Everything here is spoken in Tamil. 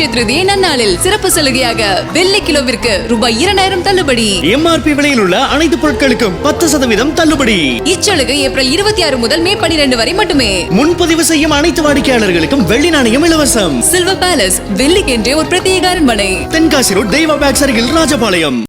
அக்ஷய திருதியை நன்னாளில் சிறப்பு சலுகையாக வெள்ளி கிலோவிற்கு ரூபாய் 2000 தள்ளுபடி. எம்ஆர்பி விலையில் உள்ள அனைத்து பொருட்களுக்கும் 10% தள்ளுபடி. இச்சலுகை ஏப்ரல் 26 முதல் மே 12 வரை மட்டுமே. முன்பதிவு செய்யும் அனைத்து வாடிக்கையாளர்களுக்கும் வெள்ளி நாணயம் இலவசம். சில்வர் பேலஸ், வெள்ளிக்கென்றே ஒரு பிரத்யேக அரண்மனை. தென்காசி ரோட் தெய்வ பேக்ஸ் அருகில் ராஜபாளையம்.